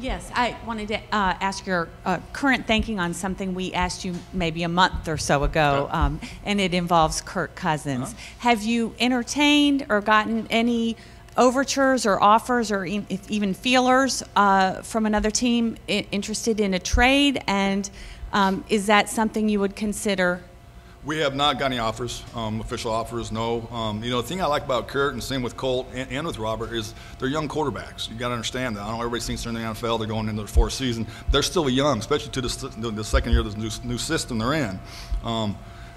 Yes, I wanted to ask your current thinking on something we asked you maybe a month or so ago, and it involves Kirk Cousins. Have you entertained or gotten any overtures or offers or even feelers from another team interested in a trade? And is that something you would consider? We have not got any offers, official offers, no. The thing I like about Kurt, and same with Colt and with Robert, is they're young quarterbacks. You got to understand that. I don't know, everybody thinks they're in the NFL, they're going into their fourth season. They're still young, especially to the second year of this new system they're in.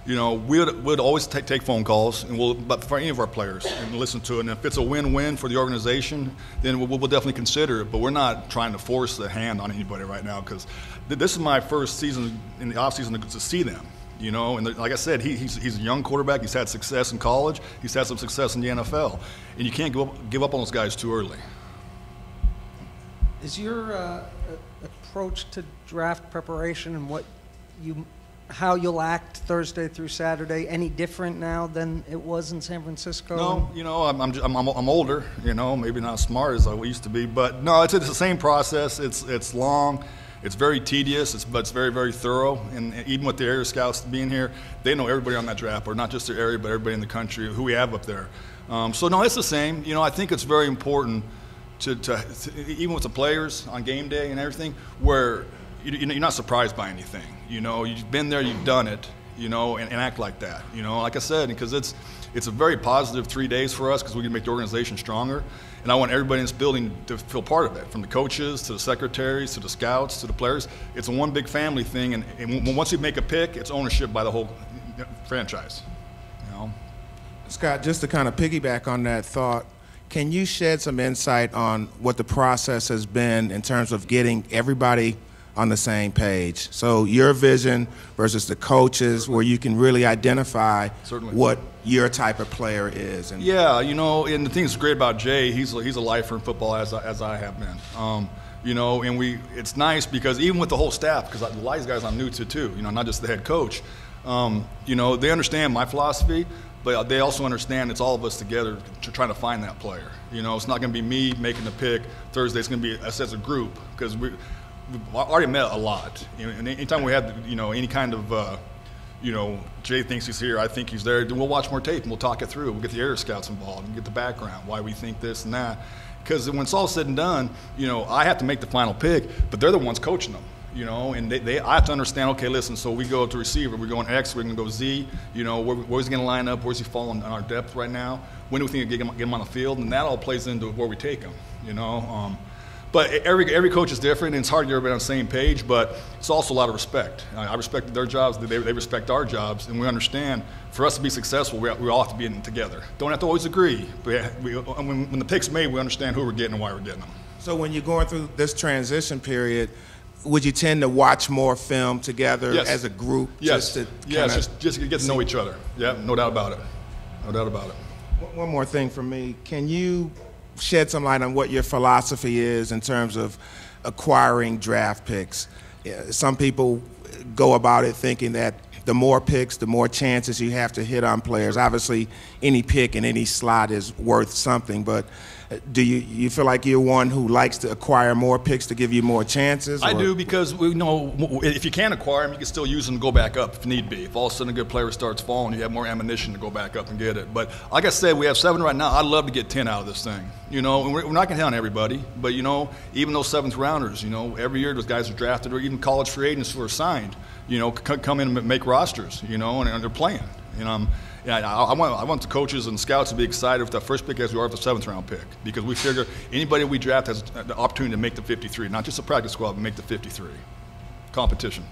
We'd always take phone calls, but for any of our players, and listen to it. And if it's a win-win for the organization, then we'll definitely consider it. But we're not trying to force the hand on anybody right now, because this is my first season in the offseason to see them. And like I said, he's a young quarterback. He's had success in college. He's had some success in the NFL. And you can't give up on those guys too early. Is your approach to draft preparation and how you'll act Thursday through Saturday any different now than it was in San Francisco? No, I'm older. Maybe not as smart as I used to be, but no, it's the same process. It's long. It's very tedious, but it's very, very thorough. And even with the area scouts being here, they know everybody on that draft board, not just their area, but everybody in the country who we have up there. So no, it's the same. I think it's very important to even with the players on game day and everything, where you're not surprised by anything. You've been there, you've done it, and act like that. Like I said, because it's a very positive 3 days for us, because we can make the organization stronger. And I want everybody in this building to feel part of it, from the coaches to the secretaries to the scouts to the players. It's a one big family thing, and once you make a pick, it's ownership by the whole franchise. Scott, just to kind of piggyback on that thought, can you shed some insight on what the process has been in terms of getting everybody on the same page? So your vision versus the coaches, where you can really identify what your type of player is. And and the thing that's great about Jay, he's a lifer in football as I have been. And it's nice because even with the whole staff, because a lot of these guys I'm new to too, not just the head coach, they understand my philosophy, but they also understand it's all of us together trying to find that player. It's not going to be me making the pick Thursday. It's going to be us as a group, because we've already met a lot. And anytime we have, any kind of, Jay thinks he's here, I think he's there, then we'll watch more tape and we'll talk it through. We'll get the area scouts involved and get the background, why we think this and that. Because when it's all said and done, I have to make the final pick, but they're the ones coaching them. And I have to understand, okay, listen, so we go to receiver, we're going X, we're going to go Z, where's he going to line up, where's he falling on our depth right now, when do we think we get him on the field, and that all plays into where we take him, But every coach is different, and it's hard to get everybody on the same page, but it's also a lot of respect. I respect their jobs, they respect our jobs, and we understand for us to be successful, we all have to be in it together. Don't have to always agree, but when the pick's made, we understand who we're getting and why we're getting them. So when you're going through this transition period, would you tend to watch more film together as a group? Yes, just to get to know each other. Yeah, no doubt about it. No doubt about it. One more thing from me. Can you shed some light on what your philosophy is in terms of acquiring draft picks? Some people go about it thinking that the more picks, the more chances you have to hit on players. Obviously, any pick in any slot is worth something, but do you feel like you're one who likes to acquire more picks to give you more chances? I do, because we know if you can't acquire them, you can still use them to go back up if need be. If all of a sudden a good player starts falling, you have more ammunition to go back up and get it. But like I said, we have 7 right now. I'd love to get 10 out of this thing. And we're not going to hit on everybody, but even those 7th rounders, every year those guys are drafted, or even college free agents who are signed, come in and make rosters, and they're playing. I want the coaches and scouts to be excited with that first pick as we are with the 7th round pick, because we figure anybody we draft has the opportunity to make the 53, not just a practice squad, but make the 53. Competition.